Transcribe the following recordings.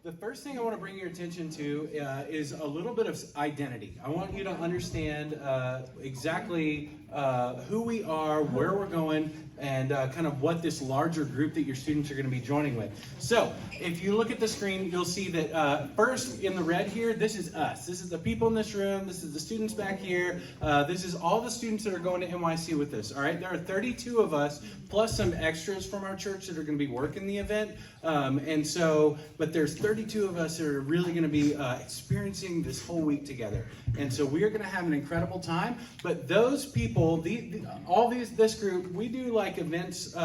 the first thing I want to bring your attention to is a little bit of identity. I want you to understand exactly who we are, where we're going, and kind of what this larger group that your students are going to be joining with. So, if you look at the screen, you'll see that first in the red here, this is us. This is the people in this room. This is the students back here. This is all the students that are going to NYC with us. All right, there are 32 of us, plus some extras from our church that are going to be working the event. But there's 32 of us that are really going to be experiencing this whole week together. And so we are going to have an incredible time. But those people, this group, we do like events.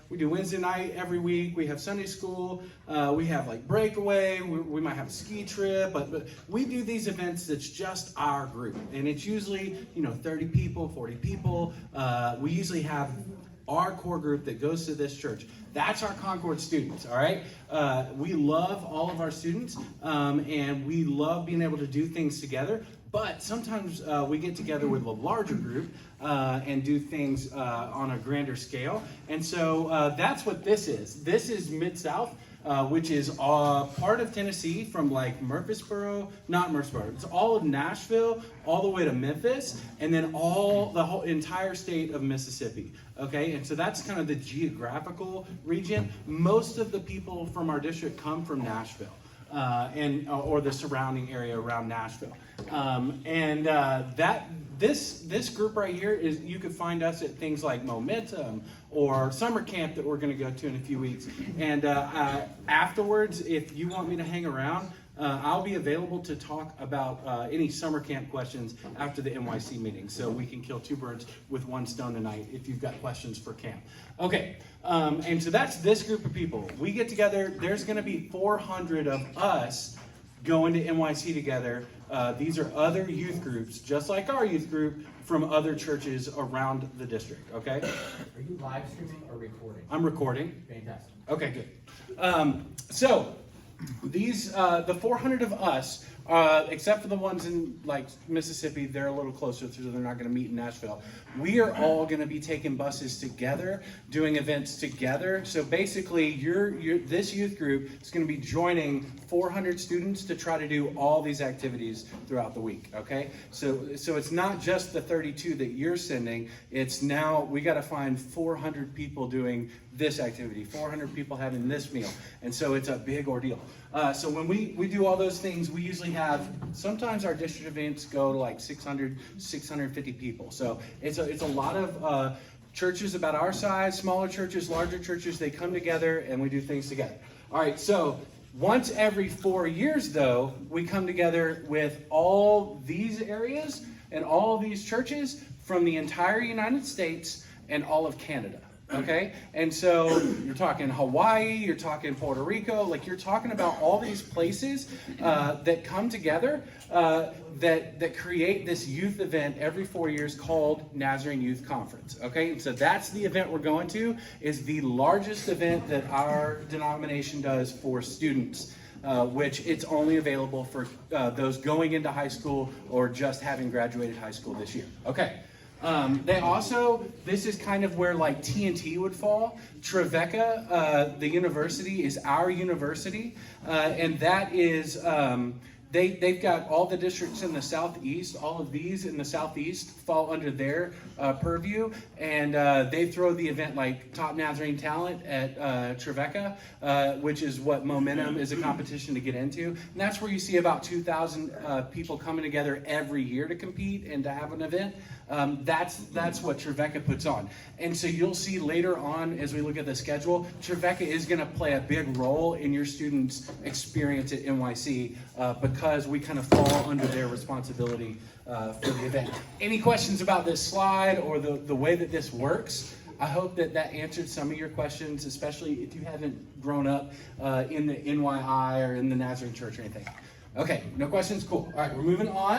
We do Wednesday night every week. We have Sunday school. We have like breakaway. We might have a ski trip. But we do these events that's just our group. And it's usually, 30 people, 40 people. We usually have our core group that goes to this church. That's our Concord students, all right? We love all of our students, and we love being able to do things together, but sometimes we get together with a larger group and do things on a grander scale, and so that's what this is. This is Mid-South, which is part of Tennessee from like Murfreesboro, not Murfreesboro, it's all of Nashville, all the way to Memphis, and then the whole entire state of Mississippi. Okay, and so that's kind of the geographical region. Most of the people from our district come from Nashville. Or the surrounding area around Nashville. This group right here is, you could find us at things like Momentum or summer camp that we're going to go to in a few weeks. And afterwards, if you want me to hang around, I'll be available to talk about any summer camp questions after the NYC meeting. So we can kill two birds with one stone tonight if you've got questions for camp. Okay, and so that's this group of people. We get together, there's going to be 400 of us going to NYC together. These are other youth groups, just like our youth group, from other churches around the district, okay? Are you live streaming or recording? I'm recording. Fantastic. Okay, good. So these, the 400 of us, except for the ones in like Mississippi, they're a little closer, so they're not going to meet in Nashville. We are all going to be taking buses together, doing events together. So basically, this youth group is going to be joining 400 students to try to do all these activities throughout the week. Okay, so it's not just the 32 that you're sending. It's now we got to find 400 people doing this activity, 400 people having this meal, and so it's a big ordeal. So when we do all those things, we usually have, sometimes our district events go to like 600, 650 people. So it's a lot of churches about our size, smaller churches, larger churches, they come together and we do things together. All right, so once every 4 years though, we come together with all these areas and all these churches from the entire United States and all of Canada. Okay, and so you're talking Hawaii, you're talking Puerto Rico, like you're talking about all these places that come together that create this youth event every 4 years called Nazarene Youth Conference. Okay, and so that's the event we're going to, is the largest event that our denomination does for students. Which it's only available for those going into high school or just having graduated high school this year. Okay. This is kind of where like TNT would fall. Trevecca, the university, is our university, and that is, they've got all the districts in the southeast. All of these in the southeast fall under their purview, and they throw the event like Top Nazarene Talent at Trevecca, which is what Momentum is a competition to get into. And that's where you see about 2,000 people coming together every year to compete and to have an event. That's what Trevecca puts on. And so you'll see later on as we look at the schedule, Trevecca is going to play a big role in your students' experience at NYC because we kind of fall under their responsibility for the event. Any questions about this slide or the way that this works? I hope that answered some of your questions, especially if you haven't grown up in the NYI or in the Nazarene Church or anything. Okay, no questions? Cool. All right, we're moving on.